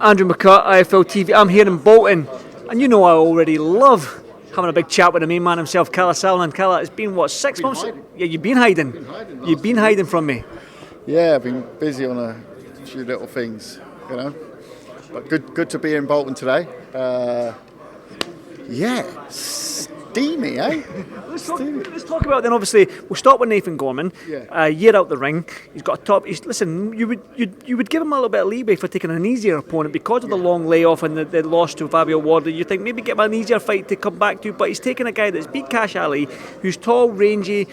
Andrew McCART, IFL TV. I'm here in Bolton, and you know I already love having a big chat with the main man himself, KALLE SAUERLAND. KALLE, it's been what, 6 months? Yeah, you've been hiding. You've been hiding from me. Yeah, I've been busy on a few little things, you know. But good to be in Bolton today. Steamy, eh? Let's talk about then. Obviously, we'll start with Nathan Gorman. Yeah. Year out the ring, he's got a top. Listen, you would give him a little bit of leeway for taking an easier opponent because of the long layoff and the loss to Fabio Wardley. You think maybe give him an easier fight to come back to, but he's taking a guy that's beat Cash Ali, who's tall, rangy,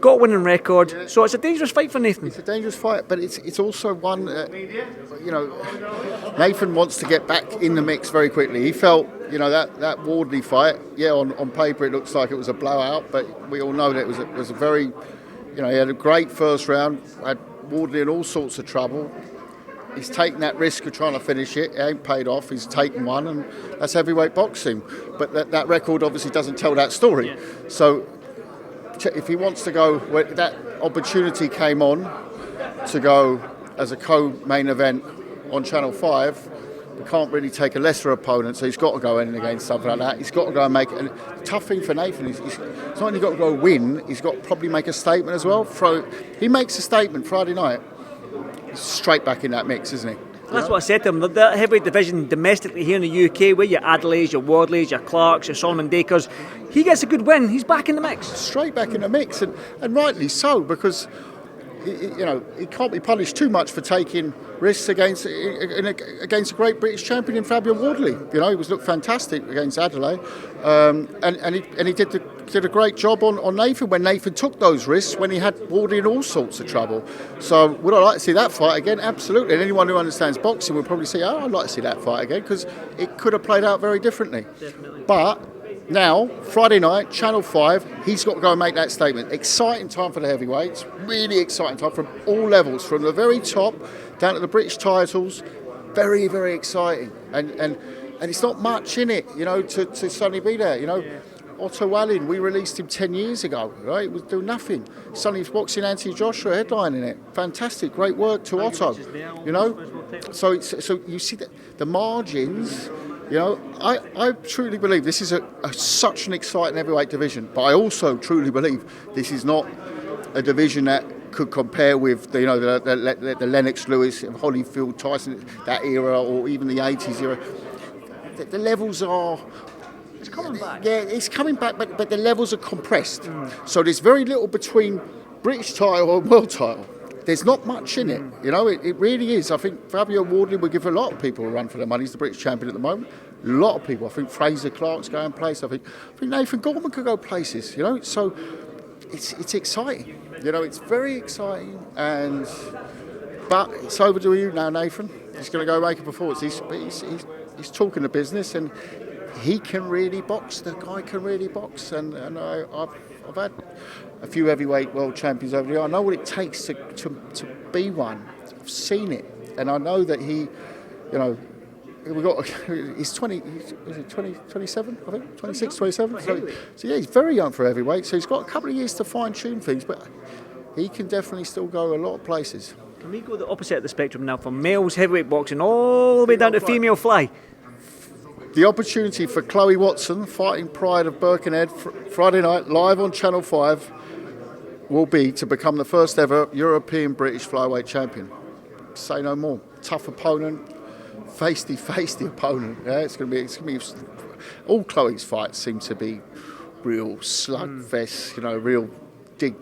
got a winning record. Yeah. So it's a dangerous fight for Nathan. It's a dangerous fight, but it's also one you know, Nathan wants to get back in the mix very quickly. He felt, you know, that Wardley fight, on paper it looks like it was a blowout, but we all know that it was a very, you know, he had a great first round, had Wardley in all sorts of trouble. He's taken that risk of trying to finish it. It ain't paid off. He's taken one, and that's heavyweight boxing. But that record obviously doesn't tell that story. Yeah. So if he wants to go, where that opportunity came on to go as a co-main event on Channel 5, we can't really take a lesser opponent, so he's got to go in against something like that. He's got to go and make it. And the tough thing for Nathan is he's not only got to go win, he's got to probably make a statement as well. He makes a statement Friday night, he's straight back in that mix, isn't he? That's what I said to him. The heavyweight division domestically here in the UK, where your Adelaides, your Wardleys, your Clarks, your Solomon Dakers, he gets a good win, he's back in the mix. Straight back in the mix, and rightly so, because you know, he can't be punished too much for taking risks against a great British champion in Fabio Wardley. You know, he looked fantastic against Adelaide, and he did a great job on Nathan when Nathan took those risks when he had Wardley in all sorts of trouble. So would I like to see that fight again? Absolutely. And anyone who understands boxing would probably say, "Oh, I'd like to see that fight again," because it could have played out very differently. Definitely. But now, Friday night, Channel 5, he's got to go and make that statement. Exciting time for the heavyweights, really exciting time from all levels, from the very top down to the British titles. Very, very exciting. And it's not much in it, you know, to suddenly be there, you know. Yeah. Otto Wallin, we released him 10 years ago, right? He was doing nothing. Suddenly he's boxing Anthony Joshua, headlining it. Fantastic, great work to Otto, you know. So you see that the margins. You know, I truly believe this is such an exciting heavyweight division, but I also truly believe this is not a division that could compare with the Lennox Lewis, Holyfield, Tyson, that era, or even the 80s era. The levels are... It's coming back. Yeah, it's coming back, but the levels are compressed. So there's very little between British title and world title. There's not much in it, you know, it really is. I think Fabio Wardley would give a lot of people a run for their money. He's the British champion at the moment. A lot of people. I think Fraser Clark's going places. I think Nathan Gorman could go places, you know. So it's exciting. You know, it's very exciting. But it's over to you now, Nathan. He's going to go make a performance. He's talking the business, and he can really box. The guy can really box. And I've had a few heavyweight world champions over the years. I know what it takes to be one. I've seen it, and I know that he, you know, he's 27, I think, 26, 27. So yeah, he's very young for heavyweight. So he's got a couple of years to fine tune things, but he can definitely still go a lot of places. Can we go the opposite of the spectrum now, from males heavyweight boxing all the way down to female fly? The opportunity for Chloe Watson, fighting Pride of Birkenhead, Friday night, live on Channel 5, will be to become the first ever European British flyweight champion. Say no more. Tough opponent, feisty opponent. Yeah, it's going to be. All Chloe's fights seem to be real slugfest. You know, real dig.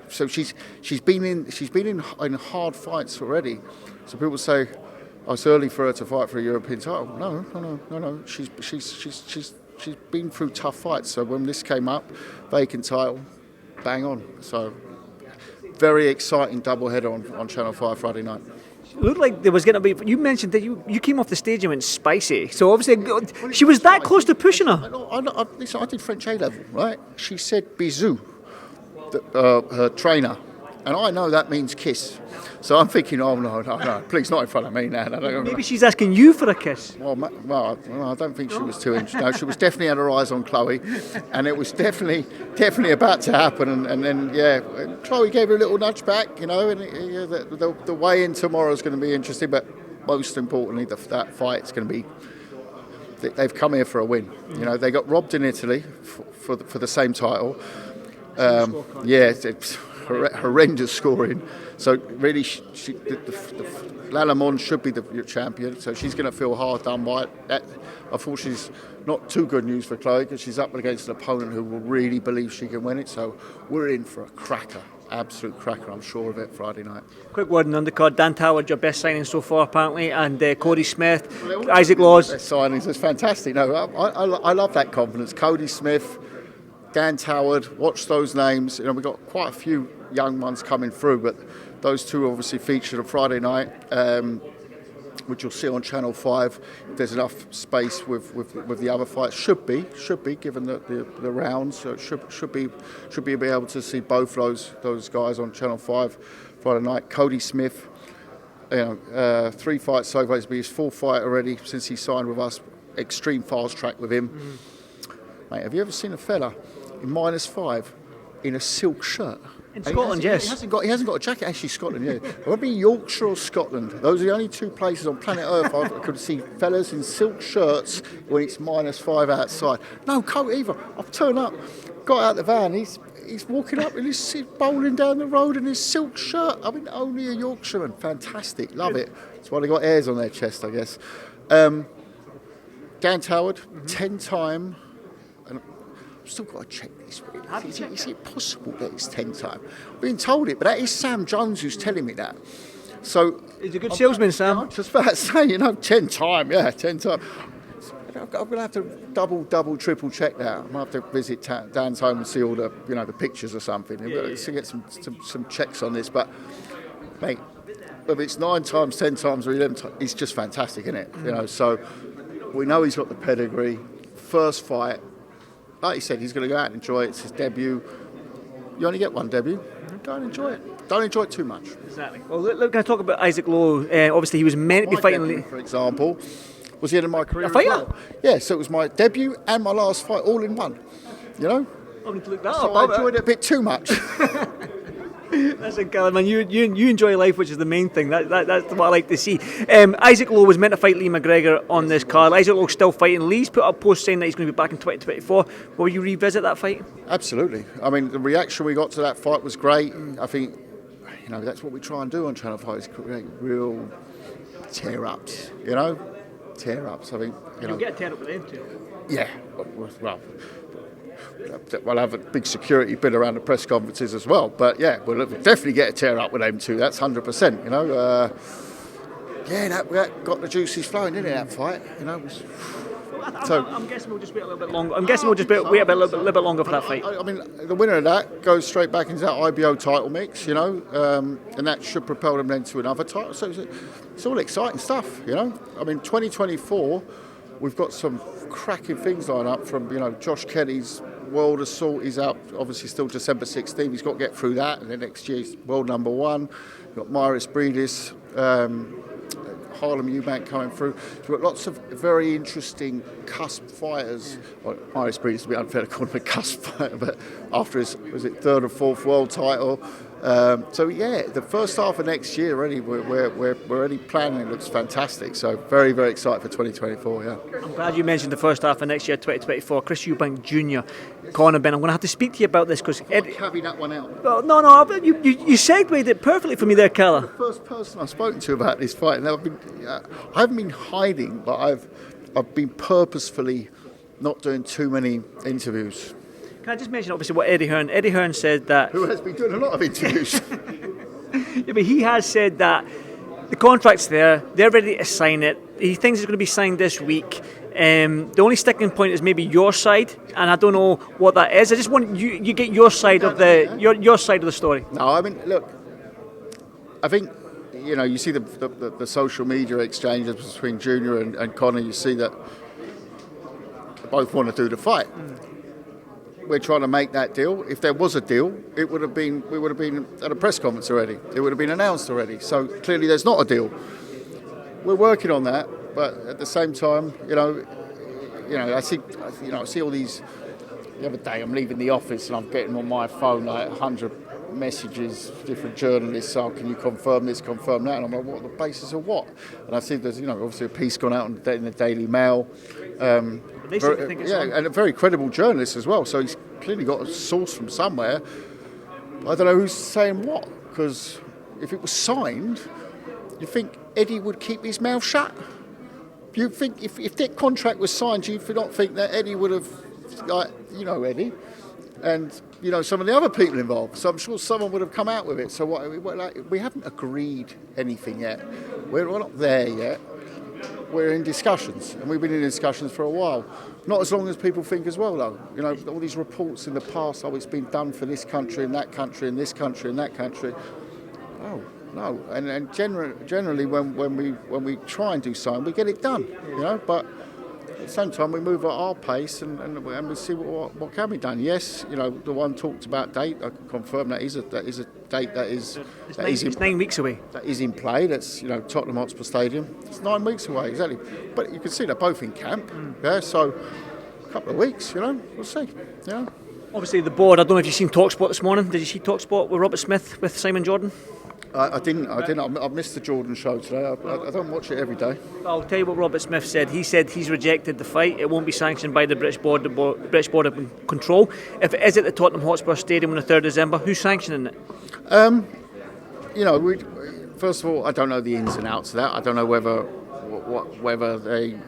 So she's been in hard fights already. So people say, "Oh, it's early for her to fight for a European title." No. She's been through tough fights. So when this came up, vacant title, bang on. So very exciting double header on Channel 5 Friday night. It looked like there was going to be. You mentioned that you came off the stage and went spicy. So obviously she was that close to pushing her. Listen, I did French A level, right? She said bisous, her trainer, and I know that means kiss. So I'm thinking, oh no, please not in front of me now. Maybe she's asking you for a kiss. Well, I don't think she was too interested. No, she was definitely had her eyes on Chloe, and it was definitely about to happen. And then Chloe gave her a little nudge back, you know. And the weigh-in tomorrow is going to be interesting, but most importantly, that fight's going to be. They've come here for a win. You know, they got robbed in Italy for the same title. It's horrendous scoring. So really, Lalamon should be the champion. So she's going to feel hard done by it. That, unfortunately, is not too good news for Chloe because she's up against an opponent who will really believe she can win it. So we're in for a cracker. Absolute cracker, I'm sure of it, Friday night. Quick word on undercard. Dan Toward, your best signing so far, apparently, and Cody Smith, Isaac Laws. Best signings, it's fantastic. No, I love that confidence. Cody Smith, Dan Toward, watch those names. You know, we've got quite a few young ones coming through, but those two obviously featured on Friday night, which you'll see on Channel 5. If there's enough space with the other fights, should be given the rounds. So it should be able to see both those guys on Channel 5 Friday night. Cody Smith, 3 fights so far. It's been his 4th fight already since he signed with us. Extreme fast track with him. Mate, have you ever seen a fella in -5 in a silk shirt? In Scotland, yes. He hasn't got a jacket. Actually, Scotland, yeah. It would be Yorkshire or Scotland. Those are the only 2 places on planet Earth I could see fellas in silk shirts when it's -5 outside. No coat either. I've turned up, got out the van. He's walking up and he's bowling down the road in his silk shirt. I mean, only a Yorkshireman. Fantastic. Love it. That's why they got hairs on their chest, I guess. Dan Toward, 10-time. I've still got to check this. Is it possible that it's 10-time? I've been told it, but that is Sam Jones who's telling me that. So he's a good salesman, Sam. I'm just about to say, 10-time, yeah, 10-time. I'm going to have to double, triple check that. I'm going to have to visit Dan's home and see all the, the pictures or something. To get some checks on this. But, mate, whether it's 9 times, 10 times, or 11 times, it's just fantastic, isn't it? So we know he's got the pedigree. First fight. Like he said, he's going to go out and enjoy it. It's his debut. You only get one debut. Go and enjoy it. Don't enjoy it too much. Exactly. Well, look, can I talk about Isaac Lowe? Obviously, he was meant to be fighting. Debut, for example, was the end of my career. A fighter? Well. Yeah, so it was my debut and my last fight all in one. I'm going to look that so up. I enjoyed it a bit too much. Listen, Callum, man, you enjoy life, which is the main thing. That's what I like to see. Isaac Lowe was meant to fight Lee McGregor on this card. Isaac Lowe's still fighting. Lee's put up a post saying that he's going to be back in 2024. Will you revisit that fight? Absolutely. I mean, the reaction we got to that fight was great. I think, that's what we try and do on Channel 5 is create real tear-ups, Tear-ups, I think. You'll get a tear-up with them too. Yeah, well... We'll have a big security bit around the press conferences as well. But yeah, we'll definitely get a tear up with them too. That's 100%. That got the juices flowing, didn't it? That fight, I'm guessing we'll just wait a little bit longer. wait a little bit longer for that fight. I mean, the winner of that goes straight back into that IBO title mix, and that should propel them then to another title. So it's all exciting stuff, I mean, 2024, we've got some cracking things lined up from, Josh Kelly's World Assault is out, obviously still December 16th. He's got to get through that, and then next year's World #1. We've got Myris Breedis, Harlem Eubank coming through. So we've got lots of very interesting cusp fighters. Well, Myris Breedis would be unfair to call him a cusp fighter, but after his, 3rd or 4th world title. The first half of next year already, we're already planning. It looks fantastic. So very, very excited for 2024. Yeah. I'm glad you mentioned the first half of next year, 2024. Chris Eubank Jr., Conor, Benn. I'm going to have to speak to you about this because caveat that one out. Well, no. You segued it perfectly for me there, Kalle. The first person I've spoken to about this fight, and I haven't been hiding, but I've been purposefully not doing too many interviews. Can I just mention, obviously, what Eddie Hearn said that... Who has been doing a lot of interviews. Yeah, but he has said that the contract's there, they're ready to sign it. He thinks it's going to be signed this week. The only sticking point is maybe your side, and I don't know what that is. I just want you get your side of your side of the story. No, I mean, look, I think, you see the social media exchanges between Junior and Conor. You see that they both want to do the fight. We're trying to make that deal. If there was a deal, we would have been at a press conference already. It would have been announced already. So clearly, there's not a deal. We're working on that, but at the same time, I see all these. The other day, I'm leaving the office and I'm getting on my phone like 100 messages, different journalists, can you confirm this, confirm that? And I'm like, what, the basis of what? And I see there's, obviously a piece gone out in the Daily Mail. And a very credible journalist as well, so he's clearly got a source from somewhere. I don't know who's saying what, because if it was signed, you think Eddie would keep his mouth shut? You think if that contract was signed, do you not think that Eddie would have, Eddie, and some of the other people involved? So I'm sure someone would have come out with it. So we haven't agreed anything yet. We're not there yet. We're in discussions, and we've been in discussions for a while. Not as long as people think as well, though. All these reports in the past, it's been done for this country and that country and this country and that country. Oh. No, and generally when we try and do something, we get it done, But at the same time, we move at our pace and we see what can be done. Yes, the one talked about date. I can confirm that is a date that is. It's 9 weeks away. That is in play. That's Tottenham Hotspur Stadium. It's 9 weeks away exactly. But you can see they're both in camp. Yeah, so a couple of weeks. We'll see. Obviously, the board. I don't know if you've seen TalkSport this morning. Did you see TalkSport with Robert Smith with Simon Jordan? I didn't. I missed the Jordan show today. I don't watch it every day. I'll tell you what Robert Smith said. He said he's rejected the fight. It won't be sanctioned by the British Board of Control. If it is at the Tottenham Hotspur Stadium on the 3rd of December, who's sanctioning it? First of all, I don't know the ins and outs of that. I don't know whether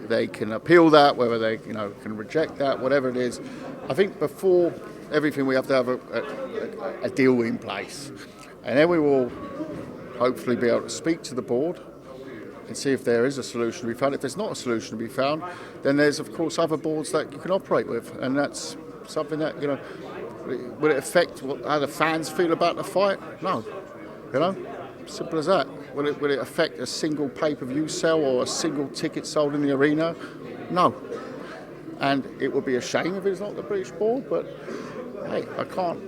they can appeal that, whether they can reject that, whatever it is. I think before everything, we have to have a deal in place. And then we will hopefully be able to speak to the board and see if there is a solution to be found. If there's not a solution to be found, then there's, of course, other boards that you can operate with. And that's something that, will it affect how the fans feel about the fight? No. Simple as that. Will it affect a single pay-per-view sale or a single ticket sold in the arena? No. And it would be a shame if it's not the British board, but hey, I can't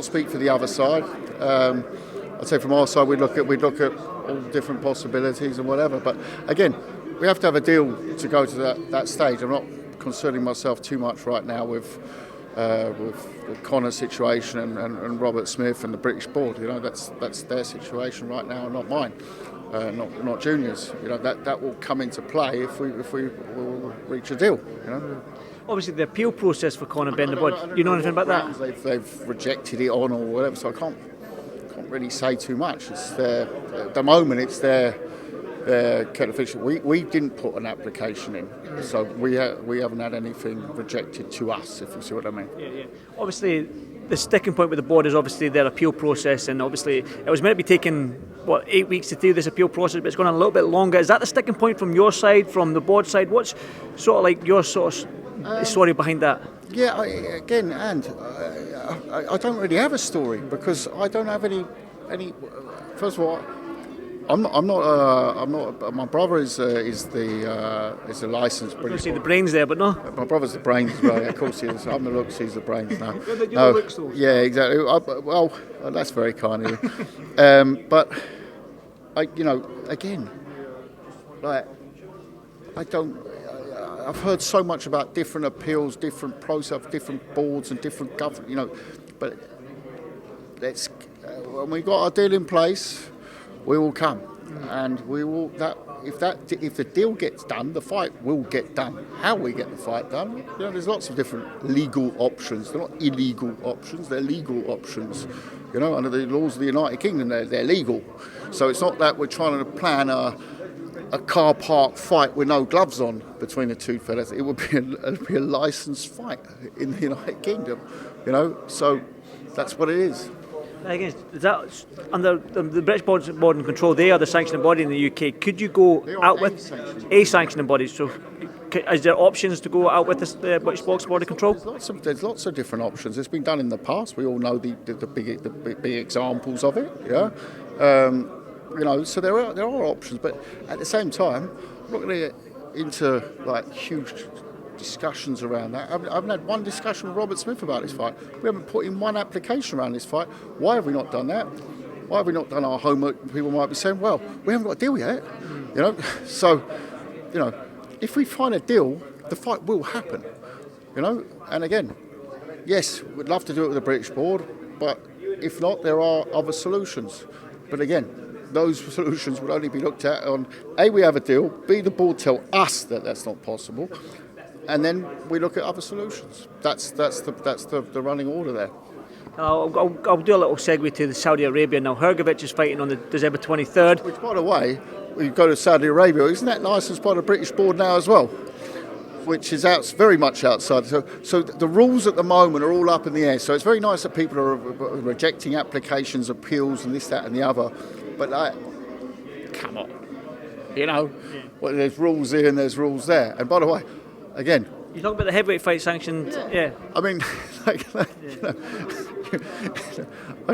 speak for the other side. I'd say from our side, we'd look at all different possibilities and whatever. But again, we have to have a deal to go to that stage. I'm not concerning myself too much right now with the Conor situation and Robert Smith and the British board. That's their situation right now, not mine. Not Junior's. That will come into play if we will reach a deal. Obviously, the appeal process for Conor Benn, you know anything about that? They've rejected it on or whatever, so I can't really say too much. It's at the moment, it's their official. We didn't put an application in, so we haven't had anything rejected to us, if you see what I mean. Yeah. Obviously, the sticking point with the board is obviously their appeal process, and obviously it was meant to be taking 8 weeks to do this appeal process, but it's going on a little bit longer. Is that the sticking point from your side, from the board side? What's sort of like your sort of story behind that? Yeah, I don't really have a story because I don't have any. First of all, I'm not. My brother is the licensed British. See the brains there, but no. My brother's the brains as well. Yeah, of course he is. I'm the looks. He's the brains now. You're the looks, though. Yeah, exactly. Well, that's very kind of you. But again, I've heard so much about different appeals, different process, different boards, and different government. But when we got our deal in place, we will come, and we will. If the deal gets done, the fight will get done. How we get the fight done, there's lots of different legal options. They're not illegal options; they're legal options. Under the laws of the United Kingdom, they're legal. So it's not that we're trying to plan a car park fight with no gloves on between the two fellas. It would be a licensed fight in the United Kingdom. So that's what it is. Again, is that under the British Board of Control? They are the sanctioning body in the UK. Could you go out with a sanctioning body? So, is there options to go out with the British Board of Control? There's lots of different options. It's been done in the past. We all know the big examples of it. Yeah, so there are options. But at the same time, I'm not going to get into huge discussions around that. I haven't had one discussion with Robert Smith about this fight. We haven't put in one application around this fight. Why have we not done that? Why have we not done our homework? People might be saying, well, we haven't got a deal yet. So, if we find a deal, the fight will happen. And again, yes, we'd love to do it with the British board, but if not, there are other solutions. But again, those solutions would only be looked at on A, we have a deal, B, the board tell us that that's not possible, and then we look at other solutions. That's the running order there. I'll do a little segue to the Saudi Arabia now. Hrgović is fighting on the December 23rd. Which, by the way, when you go to Saudi Arabia, isn't that licensed by the British board now as well? Which is very much outside. So the rules at the moment are all up in the air. So it's very nice that people are rejecting applications, appeals, and this, that, and the other. But come on, well, there's rules here and there's rules there. And by the way, again, you talk about the heavyweight fight sanctioned. Yeah. I mean, I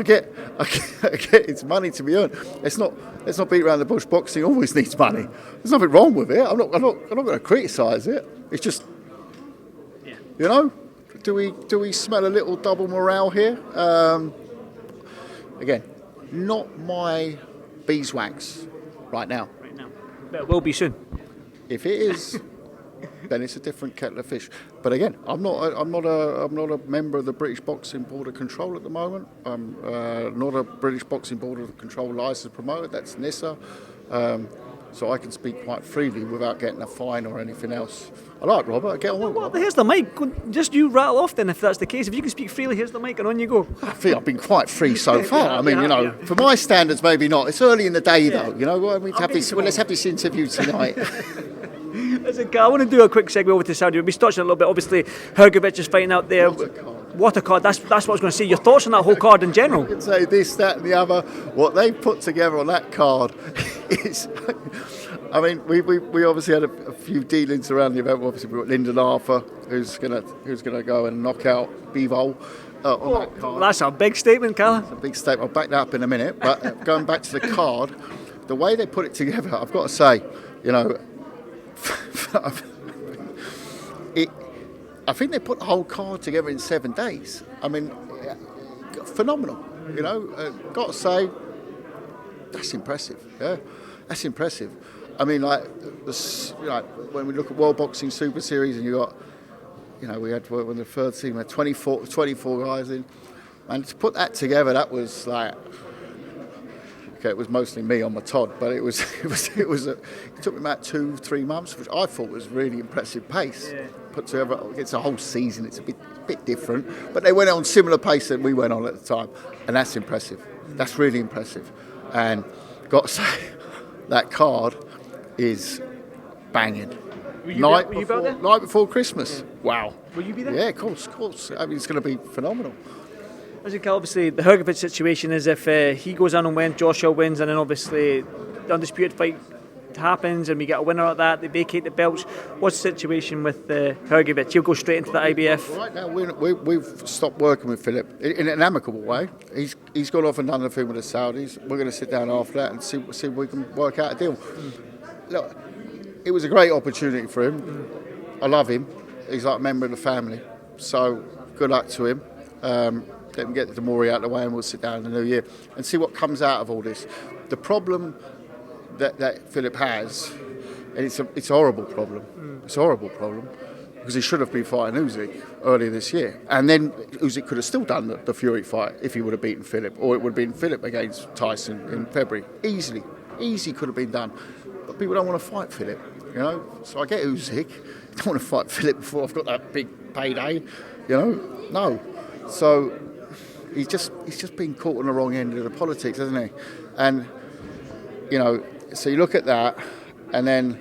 get it's money to be earned. Let's not beat around the bush. Boxing always needs money. There's nothing wrong with it. I'm not going to criticise it. It's just, do we smell a little double morale here? Again, not my beeswax right now. But it will be soon. If it is, then it's a different kettle of fish. But again, I'm not a member of the British Boxing Board of Control at the moment. I'm not a British Boxing Board of Control licensed promoter. That's NISA. So I can speak quite freely without getting a fine or anything else. I like Robert. I get on with Robert. Well, here's the mic. Just you rattle off then if that's the case. If you can speak freely, here's the mic and on you go. I think I've been quite free so far. I mean, for my standards, maybe not. It's early in the day, though. Let's have this interview tonight. Listen, I want to do a quick segue over to Saudi Arabia. We touched on it a little bit. Obviously, Hrgović is fighting out there. What a card. That's what I was going to say. Your thoughts on that whole card in general? I can say this, that, and the other. What they put together on that card is. I mean, we obviously had a few dealings around the event. Obviously, we've got Lyndon Arthur, who's gonna go and knock out Bivol on that card. That's a big statement, Kalle. It's a big statement. I'll back that up in a minute. But going back to the card, the way they put it together, I've got to say, I think they put the whole card together in 7 days. I mean, phenomenal. Got to say, that's impressive. Yeah, that's impressive. I mean, when we look at World Boxing Super Series, and you got, we had when the third team had 24 guys in, and to put that together, that was like. Okay, it was mostly me on my Todd, but it took me about 2-3 months, which I thought was really impressive pace. Yeah. Put together, it's a whole season. It's a bit different, but they went on similar pace that we went on at the time, and that's impressive. That's really impressive, and got to say, that card is banging. Night before Christmas. Yeah. Wow. Will you be there? Yeah, of course. I mean, it's going to be phenomenal. As you can, obviously, the Hrgović situation is if he goes on and wins, Joshua wins, and then obviously the undisputed fight happens and we get a winner at that, they vacate the belts. What's the situation with Hrgović? He'll go straight into the IBF? Right now, we've stopped working with Philip in an amicable way. He's gone off and done the thing with the Saudis. We're going to sit down after that and see if we can work out a deal. Look, it was a great opportunity for him. I love him. He's like a member of the family. So good luck to him. Let him get the Damori out of the way and we'll sit down in the new year and see what comes out of all this. The problem that Philip has, and it's a horrible problem. It's a horrible problem because he should have been fighting Usyk earlier this year. And then Usyk could have still done the Fury fight if he would have beaten Philip, or it would have been Philip against Tyson in February. Easy could have been done. But people don't want to fight Philip, So I get Usyk. I don't want to fight Philip before I've got that big payday, No. So he's just been caught on the wrong end of the politics, hasn't he? And so you look at that, and then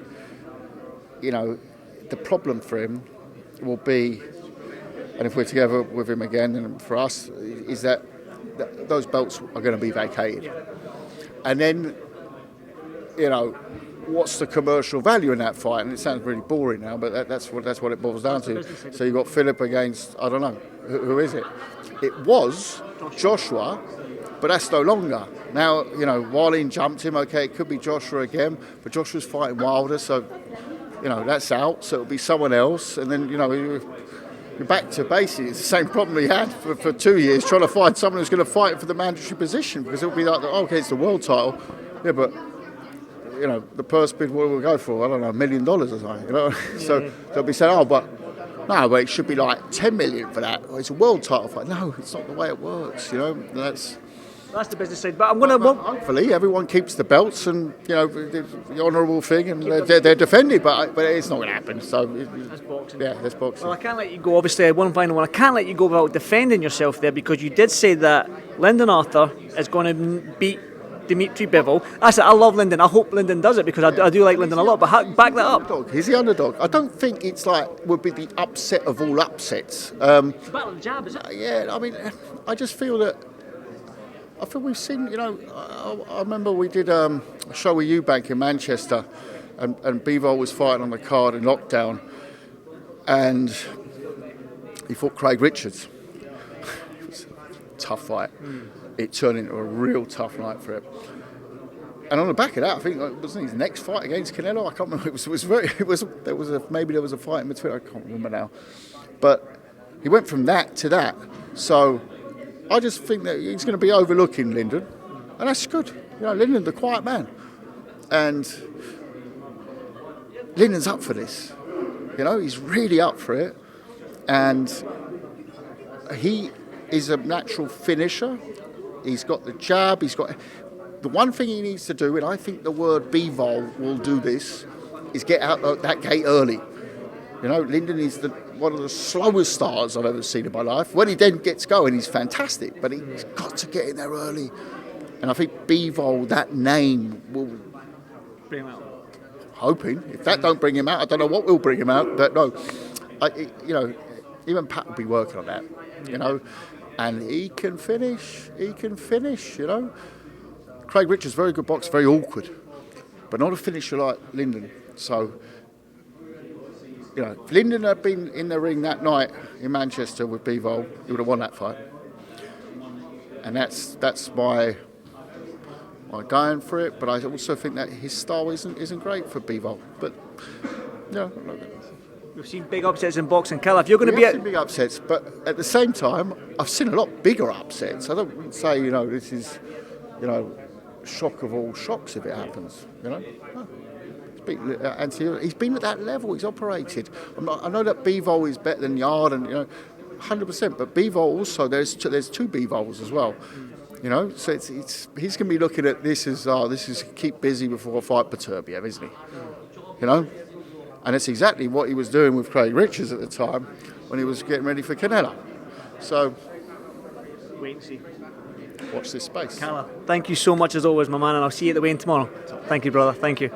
the problem for him will be, and if we're together with him again, and for us, is that those belts are going to be vacated, and then what's the commercial value in that fight? And it sounds really boring now, but that's what it boils down to. So you've got Philip against, I don't know, who is it? It was Joshua, but that's no longer. Now, Wallin jumped him. Okay, it could be Joshua again, but Joshua's fighting Wilder, so that's out. So it'll be someone else, and then you're back to basics. It's the same problem he had for 2 years, trying to find someone who's going to fight for the mandatory position, because it'll be like, okay, it's the world title, yeah, but the purse bid, what will we go for? I don't know, $1 million or something. So they'll be saying, but no, but it should be like 10 million for that. Or it's a world title fight. No, it's not the way it works. You know, that's the business side. But I'm going to. Hopefully, everyone keeps the belts, and you know the honourable thing, and they're defended. But it's not going to happen. So that's boxing. Yeah, that's boxing. Well, I can't let you go. Obviously, one final one. I can't let you go without defending yourself there, because you did say that Lyndon Arthur is going to beat Dmitry Bivol. I said I love Lyndon. I hope Lyndon does it, because I do like Lyndon a lot. But back that up. He's the underdog. I don't think it's would be the upset of all upsets. It's a battle of the jab, is it? Yeah, I mean, I just feel that. I feel we've seen, you know, I remember we did a show with Eubank in Manchester, and Bivol was fighting on the card in lockdown, and he fought Craig Richards. It was a tough fight. It turned into a real tough night for him. And on the back of that, I think wasn't his next fight against Canelo? I can't remember. Maybe there was a fight in between. I can't remember now. But he went from that to that. So I just think that he's going to be overlooking Lyndon, and that's good. You know, Lyndon's the quiet man, and Lyndon's up for this. You know, he's really up for it, and he is a natural finisher. He's got the jab. He's got the one thing he needs to do, and I think the word Bivol will do this, is get out that gate early. You know, Lyndon is one of the slowest starters I've ever seen in my life. When he then gets going, he's fantastic, but he's got to get in there early. And I think Bivol, that name, will bring him out. Hoping. If that don't bring him out, I don't know what will bring him out. But no, you know, even Pat will be working on that. You know, and he can finish. He can finish. You know, Craig Richards, very good boxer, very awkward, but not a finisher like Lyndon. So. You know, if Lyndon had been in the ring that night in Manchester with Bivol, he would have won that fight. And that's my going for it. But I also think that his style isn't great for Bivol. But yeah, we've seen big upsets in boxing. KALLE, if you're going to be seen big upsets, but at the same time, I've seen a lot bigger upsets. I don't say, you know, this is, you know, shock of all shocks if it happens. You know. No. And he's been at that level. He's operated. I know that Bivol is better than Yard, and you know, 100%. But Bivol also, there's two Bivols as well. You know, so he's going to be looking at this as keep busy before a fight Beterbiev, isn't he? You know, and it's exactly what he was doing with Craig Richards at the time when he was getting ready for Canelo. So wait and see. Watch this space. KALLE, thank you so much as always, my man, and I'll see you at the weigh-in tomorrow. Thank you, brother. Thank you.